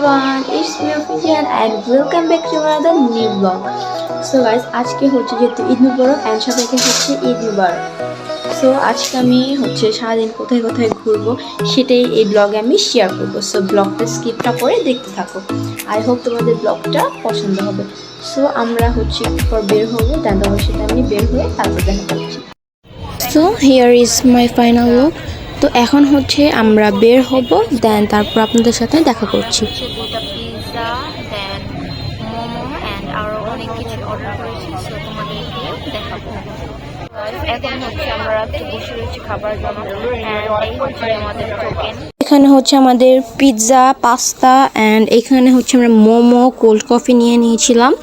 everyone, it's me Ophidian and welcome back to another new vlog. So guys, আজকে হচ্ছে যেহেতু ঈদ মুবারক and সবাইকে হচ্ছে ঈদ মুবারক. সো আজকে আমি হচ্ছে সারাদিন কোথায় কোথায় ঘুরবো সেটাই এই ব্লগে আমি শেয়ার করবো. সো ব্লগটা স্কিপটা করে দেখতে থাকো. আই হোপ তোমাদের ব্লগটা পছন্দ হবে. সো আমরা হচ্ছে পর বের হবো, দেন তোমার সাথে আমি বের হয়ে তারপর দেখা করছি. So here is my final look. তো এখন হচ্ছে আমরা বের হব, দেন তারপর আপনাদের সাথে দেখা করছি. দুটো পিৎজা, দেন মোমো এন্ড আরো অনেক কিছু অর্ডার করেছি. সো তোমাদেরকে দেখাবো. এখন হচ্ছে আমরা বসে রয়েছি খাবার জন্য. এই হচ্ছে আমাদের টোকেন. এখানে হচ্ছে আমাদের পিৎজা, পাস্তা এন্ড এখানে হচ্ছে আমরা মোমো, কোল্ড কফি নিয়ে নিয়েছিলাম.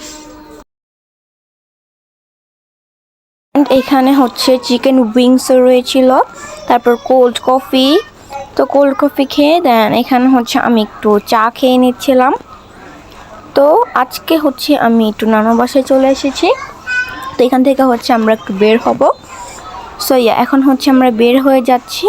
এখানে হচ্ছে চিকেন উইংসও রয়েছিল, তারপর কোল্ড কফি. তো কোল্ড কফি খেয়ে দেন এখানে হচ্ছে আমি একটু চা খেয়ে নিচ্ছিলাম. তো আজকে হচ্ছে আমি একটু নানা বাসায় চলে এসেছি. তো এখান থেকে হচ্ছে আমরা একটু বের হব. সো এখন হচ্ছে আমরা বের হয়ে যাচ্ছি.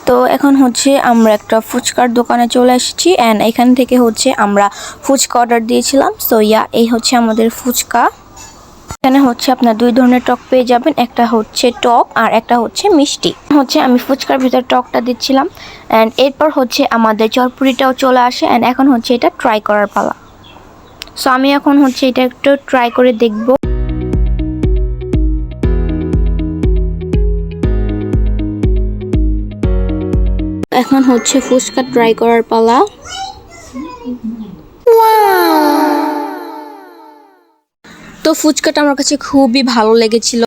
তো এখন হচ্ছে আমরা একটা ফুচকার দোকানে চলে এসেছি অ্যান্ড এখান থেকে হচ্ছে আমরা ফুচকা অর্ডার দিয়েছিলাম. সো এই হচ্ছে আমাদের ফুচকা. এখানে হচ্ছে আপনার দুই ধরনের টক পেয়ে যাবেন, একটা হচ্ছে টক আর একটা হচ্ছে মিষ্টি. হচ্ছে আমি ফুচকার ভিতর টকটা দিচ্ছিলাম অ্যান্ড এরপর হচ্ছে আমাদের চরপুরিটাও চলে আসে অ্যান্ড এখন হচ্ছে এটা ট্রাই করার পালা. সো আমি এখন হচ্ছে এটা একটু ট্রাই করে দেখব. এখন হচ্ছে ফুচকা ট্রাই করার পালা. তো ফুচকাটা আমার কাছে খুবই ভালো লেগেছিল.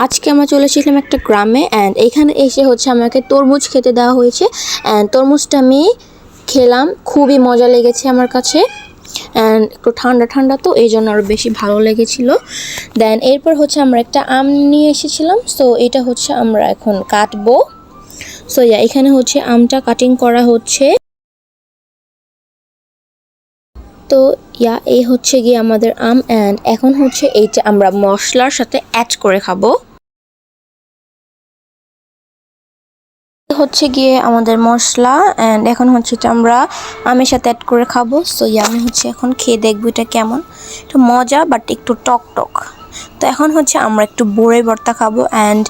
আজকে আমরা চলে এসেছিলাম একটা গ্রামে অ্যান্ড এখানে এসে হচ্ছে আমাকে তরমুজ খেতে দেওয়া হয়েছে অ্যান্ড তরমুজটা আমি খেলাম, খুবই মজা লেগেছে আমার কাছে অ্যান্ড একটু ঠান্ডা ঠান্ডা, তো এই জন্য আরও বেশি ভালো লেগেছিল. দেন এরপর হচ্ছে আমরা একটা আম নিয়ে এসেছিলাম. সো এটা হচ্ছে আমরা এখন কাটবো. সো এখানে হচ্ছে আমটা কাটিং করা হচ্ছে. তো এই হচ্ছে গিয়ে আমাদের আম অ্যান্ড এখন হচ্ছে এইটা আমরা মশলার সাথে অ্যাড করে খাবো. হচ্ছে গিয়ে আমাদের মশলা অ্যান্ড এখন হচ্ছে এটা আমরা আমের সাথে অ্যাড করে খাবো. সো আমি হচ্ছে এখন খেয়ে দেখবো এটা কেমন. একটু মজা বাট একটু টক টক. তো এখন হচ্ছে আমরা একটু বড়ে ভর্তা খাবো অ্যান্ড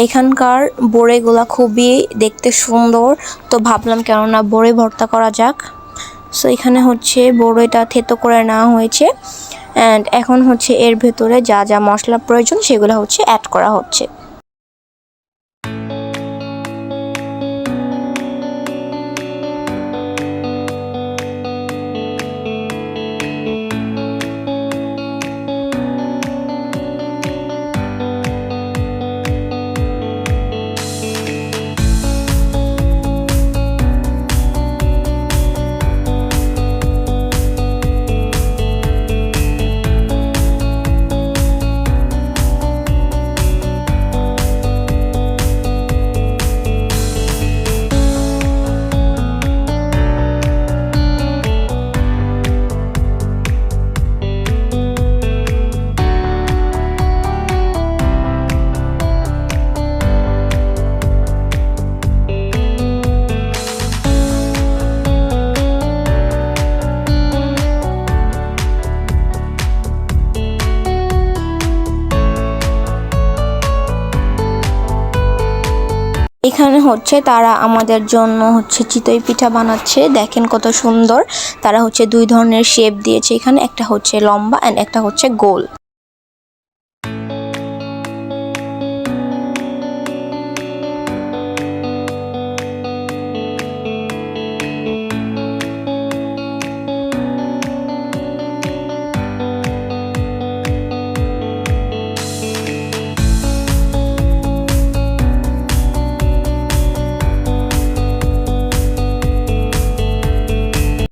এখানকার বড়েগুলা খুবই দেখতে সুন্দর. তো ভাবলাম কেননা বড়ে ভর্তা করা যাক. সো এখানে হচ্ছে বড়ইটা থেতো করে নেওয়া হয়েছে অ্যান্ড এখন হচ্ছে এর ভেতরে যা যা মশলা প্রয়োজন সেগুলো হচ্ছে অ্যাড করা হচ্ছে. এখানে হচ্ছে তারা আমাদের জন্য হচ্ছে চিতই পিঠা বানাচ্ছে. দেখেন কত সুন্দর. তারা হচ্ছে দুই ধরনের শেপ দিয়েছে এখানে, একটা হচ্ছে লম্বা এন্ড একটা হচ্ছে গোল.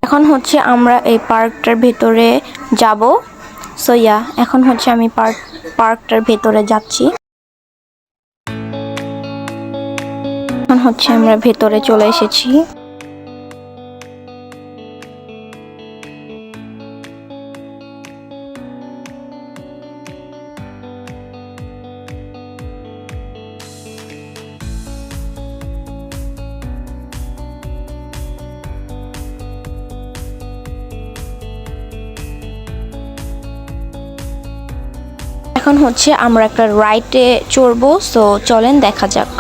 এখন হচ্ছে আমরা এই পার্কটার ভেতরে যাব. সো এখন হচ্ছে আমি পার্কটার ভেতরে যাচ্ছি. এখন হচ্ছে আমরা ভেতরে চলে এসেছি. এখন হচ্ছে আমরা একটা রাইডে চড়বো, সো চলেন দেখা যাক।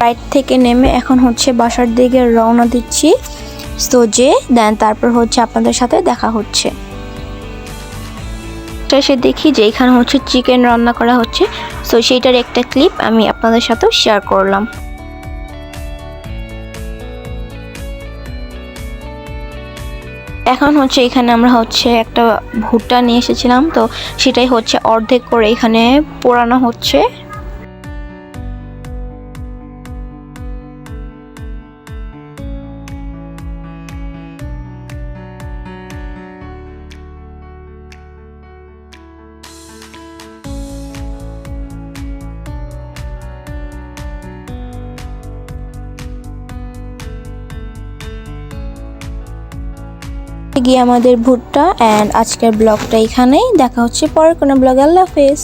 রাইড থেকে নেমে এখন হচ্ছে বাসার দিকে রওনা দিচ্ছি। তো দেন তারপর হচ্ছে আপনাদের সাথে দেখা হচ্ছে। এসে দেখি যে এখানে হচ্ছে চিকেন রান্না করা হচ্ছে, সো সেইটার একটা ক্লিপ আমি আপনাদের সাথে শেয়ার করলাম। এখন হচ্ছে এখানে আমরা হচ্ছে একটা ভুট্টা নিয়ে এসেছিলাম, তো সেটাই হচ্ছে অর্ধেক করে এখানে পোড়ানো হচ্ছে। গিয়ে আমাদের ভুট্টা, অ্যান্ড আজকের ব্লগটা এখানেই। দেখা হচ্ছে পরের কোনো ব্লগে। আল্লাহ হাফেজ।